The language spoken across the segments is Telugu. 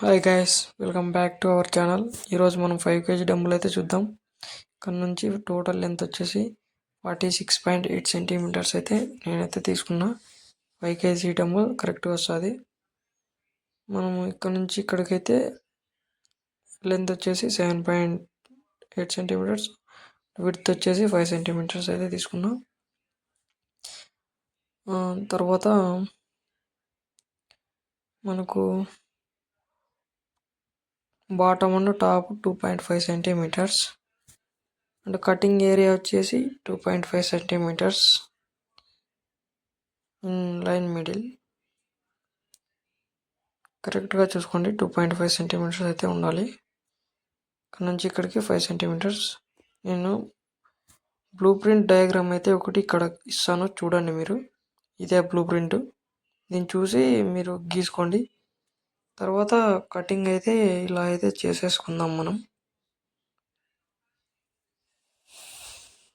Hi guys, welcome back to our channel. ఈరోజు మనం 5 kg డంబుల్ అయితే చూద్దాం. ఇక్కడ నుంచి టోటల్ లెంత్ వచ్చేసి 46.8 సెంటీమీటర్స్ అయితే నేనైతే తీసుకున్నా. 5 kg డంబుల్ కరెక్ట్గా వస్తుంది. మనం ఇక్కడ నుంచి ఇక్కడికైతే లెంత్ వచ్చేసి 7.8 సెంటీమీటర్స్, విడ్త్ వచ్చేసి 5 సెంటీమీటర్స్ అయితే తీసుకున్నాం. తర్వాత మనకు bottom and top 2.5 centimetres and cutting area వచ్చేసి 2.5 సెంటీమీటర్స్ ఇన్ లైన్ మిడిల్. కరెక్ట్గా చూసుకోండి, 2.5 సెంటీమీటర్స్ అయితే ఉండాలి. ఇక్కడ నుంచి ఇక్కడికి 5 సెంటీమీటర్స్. నేను బ్లూ ప్రింట్ డయాగ్రామ్ అయితే ఒకటి ఇక్కడ ఇస్తాను, చూడండి మీరు. ఇదే బ్లూ ప్రింట్, దీన్ని చూసి మీరు గీసుకోండి. తర్వాత కటింగ్ అయితే ఇలా అయితే చేసేసుకుందాం మనం.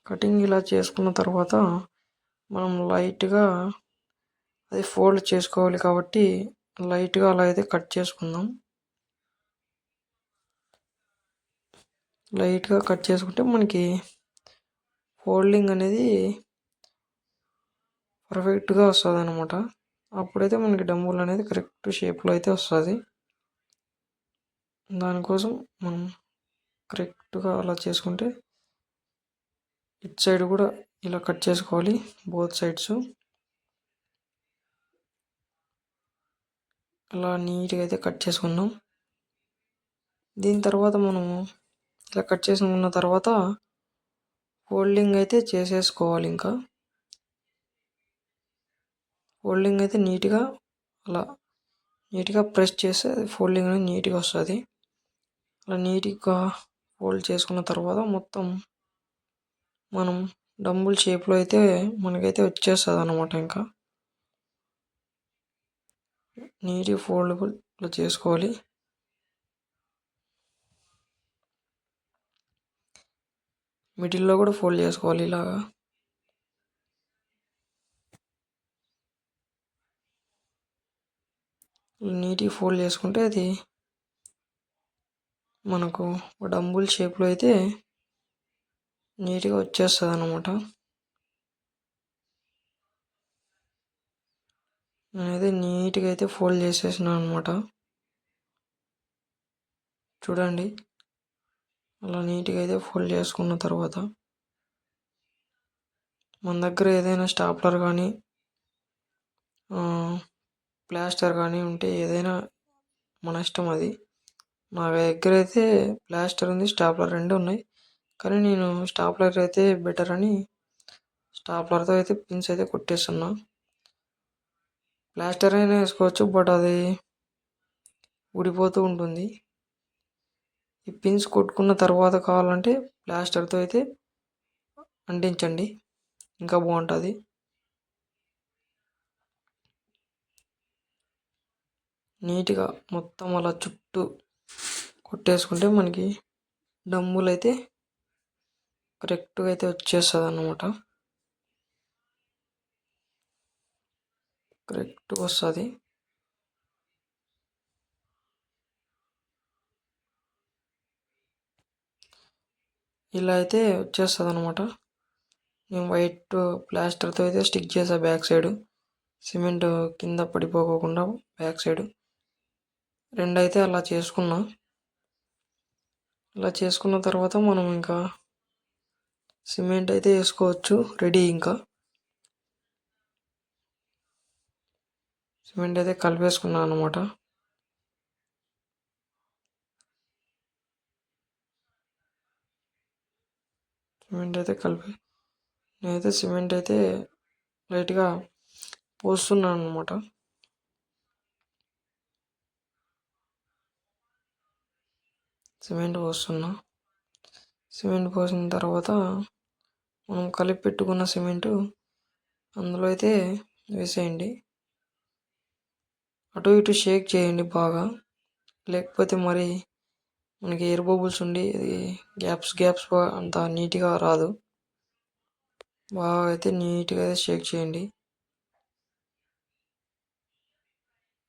కటింగ్ ఇలా చేసుకున్న తర్వాత మనం లైట్గా అది ఫోల్డ్ చేసుకోవాలి కాబట్టి లైట్గా అలా అయితే కట్ చేసుకుందాం. లైట్గా కట్ చేసుకుంటే మనకి ఫోల్డింగ్ అనేది పర్ఫెక్ట్గా వస్తుంది అనమాట. అప్పుడైతే మనకి డంబుల్ అనేది కరెక్ట్ షేప్లో అయితే వస్తుంది. దానికోసం మనం కరెక్ట్గా అలా చేసుకుంటే ఇటు సైడ్ కూడా ఇలా కట్ చేసుకోవాలి, బోత్ సైడ్స్. అలా నీట్గా అయితే కట్ చేసుకుందాం. దీని తర్వాత మనము ఇలా కట్ చేసుకున్న తర్వాత ఫోల్డింగ్ అయితే చేసేసుకోవాలి. ఇంకా ఫోల్డింగ్ అయితే నీట్గా అలా నీట్గా ప్రెస్ చేస్తే ఫోల్డింగ్ అనేది నీట్గా వస్తుంది. అలా నీట్గా ఫోల్డ్ చేసుకున్న తర్వాత మొత్తం మనం డంబుల్ షేప్లో అయితే మనకైతే వచ్చేస్తుంది అన్నమాట. ఇంకా నీట్గా ఫోల్డబుల్ ఇలా చేసుకోవాలి. మిడిల్లో కూడా ఫోల్డ్ చేసుకోవాలి. ఇలాగా నీట్గా ఫోల్డ్ చేసుకుంటే అది మనకు డంబుల్ షేప్లో అయితే నీట్గా వచ్చేస్తుంది అన్నమాట. నేనైతే నీట్గా అయితే ఫోల్డ్ చేసేసినాను అనమాట. చూడండి, అలా నీట్గా అయితే ఫోల్డ్ చేసుకున్న తర్వాత మన దగ్గర ఏదైనా స్టాప్లర్ కానీ ప్లాస్టర్ కానీ ఉంటే ఏదైనా మన ఇష్టం అది. నా దగ్గర అయితే ప్లాస్టర్ ఉంది, స్టాప్లర్ రెండు ఉన్నాయి. కానీ నేను స్టాప్లర్ అయితే బెటర్ అని స్టాప్లర్తో అయితే పిన్స్ అయితే కొట్టేస్తున్నా. ప్లాస్టర్ అయినా వేసుకోవచ్చు, బట్ అది ఊడిపోతూ ఉంటుంది. ఈ పిన్స్ కొట్టుకున్న తర్వాత కావాలంటే ప్లాస్టర్తో అయితే అంటించండి, ఇంకా బాగుంటుంది. నీట్గా మొత్తం అలా చుట్టూ కొట్టేసుకుంటే మనకి డంబుల్ అయితే కరెక్ట్గా అయితే వచ్చేస్తుంది అన్నమాట. కరెక్ట్గా వస్తుంది. ఇలా అయితే వచ్చేస్తుంది అనమాట. నేను వైట్ ప్లాస్టర్తో అయితే స్టిక్ చేసా బ్యాక్ సైడ్, సిమెంట్ కింద పడిపోకుండా బ్యాక్ సైడ్ రెండు అయితే అలా చేసుకున్నా. ఇలా చేసుకున్న తర్వాత మనం ఇంకా సిమెంట్ అయితే వేసుకోవచ్చు, రెడీ. ఇంకా సిమెంట్ అయితే కలిపేసుకున్నాను అనమాట. సిమెంట్ అయితే నేనైతే సిమెంట్ అయితే లైట్గా పోస్తున్నాను అనమాట. సిమెంట్ పోసిన తర్వాత మనం కలిపి పెట్టుకున్న సిమెంటు అందులో అయితే వేసేయండి. అటు ఇటు షేక్ చేయండి బాగా, లేకపోతే మరి మనకి ఎయిర్ బబుల్స్ ఉండి అది గ్యాప్స్ అంత నీట్గా రాదు. బాగా అయితే నీట్గా అయితే షేక్ చేయండి.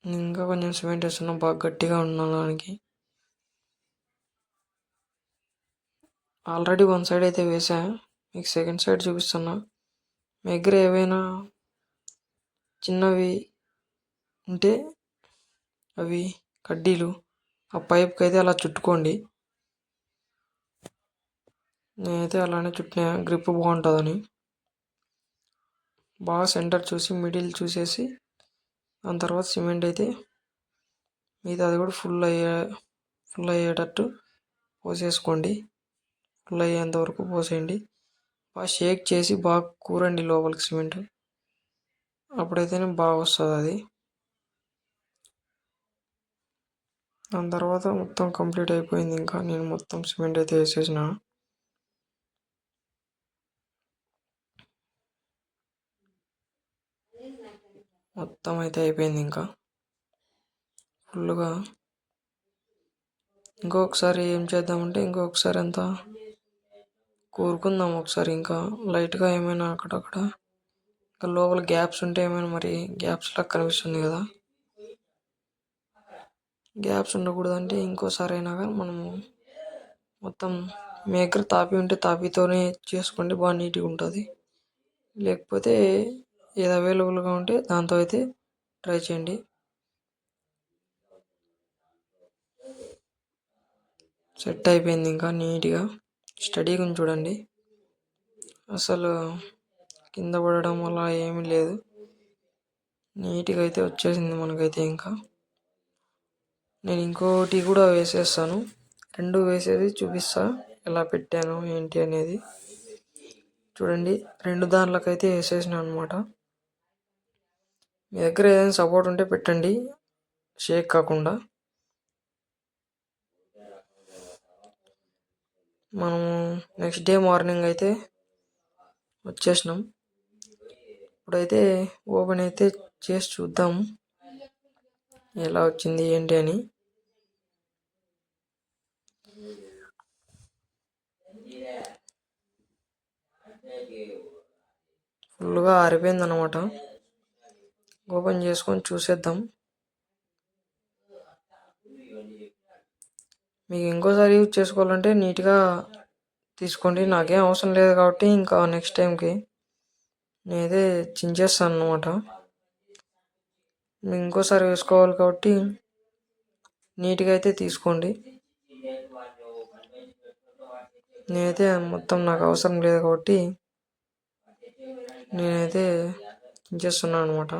ఇంకా కొంచెం సిమెంట్ వేస్తున్నా బాగా గట్టిగా ఉండడానికి. ఆల్రెడీ వన్ సైడ్ అయితే వేసా, మీకు సెకండ్ సైడ్ చూపిస్తున్నా. మీ దగ్గర ఏవైనా చిన్నవి ఉంటే అవి కడ్డీలు ఆ పైప్కి అయితే అలా చుట్టుకోండి. నేనైతే అలానే చుట్టినా, గ్రిప్ బాగుంటుందని. బాగా సెంటర్ చూసి మిడిల్ చూసేసి దాని తర్వాత సిమెంట్ అయితే మిగతా అది కూడా ఫుల్ అయ్యేటట్టు పోసేసుకోండి. ఫుల్ అయ్యేంత వరకు పోసేయండి. బాగా షేక్ చేసి బాగా కూరండి లోపలికి సిమెంట్, అప్పుడైతేనే బాగా వస్తుంది అది. దాని తర్వాత మొత్తం కంప్లీట్ అయిపోయింది. ఇంకా నేను మొత్తం సిమెంట్ అయితే వేసేసిన. మొత్తం అయితే అయిపోయింది. ఇంకా ఫుల్గా ఇంకొకసారి ఏం చేద్దామంటే ఇంకొకసారి అంతా కూరుకుందాం ఒకసారి. ఇంకా లైట్గా ఏమైనా అక్కడక్కడ ఇంకా లోపల గ్యాప్స్ ఉంటే ఏమైనా, మరి గ్యాప్స్ లాగా కనిపిస్తుంది కదా, గ్యాప్స్ ఉండకూడదంటే ఇంకోసారి అయినా కానీ మనము మొత్తం మేకర్ తాపి ఉంటే తాపితోనే చేసుకోండి, బాగా నీట్గా ఉంటుంది. లేకపోతే ఏది అవైలబుల్గా ఉంటే దాంతో అయితే ట్రై చేయండి. సెట్ అయిపోయింది. ఇంకా నీట్గా స్టడీగా చూడండి, అసలు కింద పడడం అలా ఏమీ లేదు. నీట్గా అయితే వచ్చేసింది మనకైతే. ఇంకా నేను ఇంకోటి కూడా వేసేస్తాను, రెండు వేసేది చూపిస్తా ఎలా పెట్టాను ఏంటి అనేది. చూడండి, రెండు దాంట్లోకైతే వేసేసిన అనమాట. మీ దగ్గర ఏదైనా సపోర్ట్ ఉంటే పెట్టండి, షేక్ కాకుండా. మనము నెక్స్ట్ డే మార్నింగ్ అయితే వచ్చేసినాం. ఇప్పుడైతే ఓపెన్ అయితే చేసి చూద్దాం ఎలా వచ్చింది ఏంటి అని. ఫుల్గా ఆరిపోయింది అనమాట. ఓపెన్ చేసుకొని చూసేద్దాం. మీకు ఇంకోసారి యూజ్ చేసుకోవాలంటే నీట్గా తీసుకోండి, నాకేం అవసరం లేదు కాబట్టి ఇంకా నెక్స్ట్ టైంకి నేనైతే చించేస్తాను అనమాట. మీకు ఇంకోసారి వేసుకోవాలి కాబట్టి నీట్గా అయితే తీసుకోండి. నేనైతే మొత్తం నాకు అవసరం లేదు కాబట్టి నేనైతే చించేస్తున్నాను అనమాట.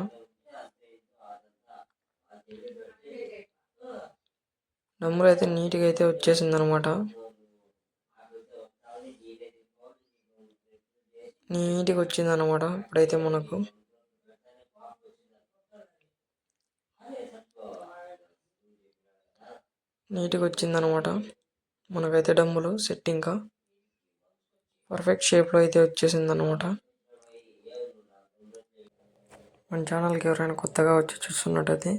డంబుల్ అయితే నీట్గా అయితే వచ్చేసింది అనమాట. నీట్గా వచ్చింది అనమాట. ఇప్పుడైతే మనకు నీట్గా వచ్చిందనమాట. మనకైతే డంబులు సెట్ ఇంకా పర్ఫెక్ట్ షేప్లో అయితే వచ్చేసింది అనమాట. మన ఛానల్కి ఎవరైనా కొత్తగా వచ్చి చూస్తున్నట్టయితే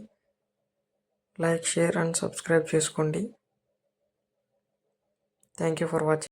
లైక్, షేర్ అండ్ సబ్స్క్రైబ్ చేసుకోండి. Thank you for watching.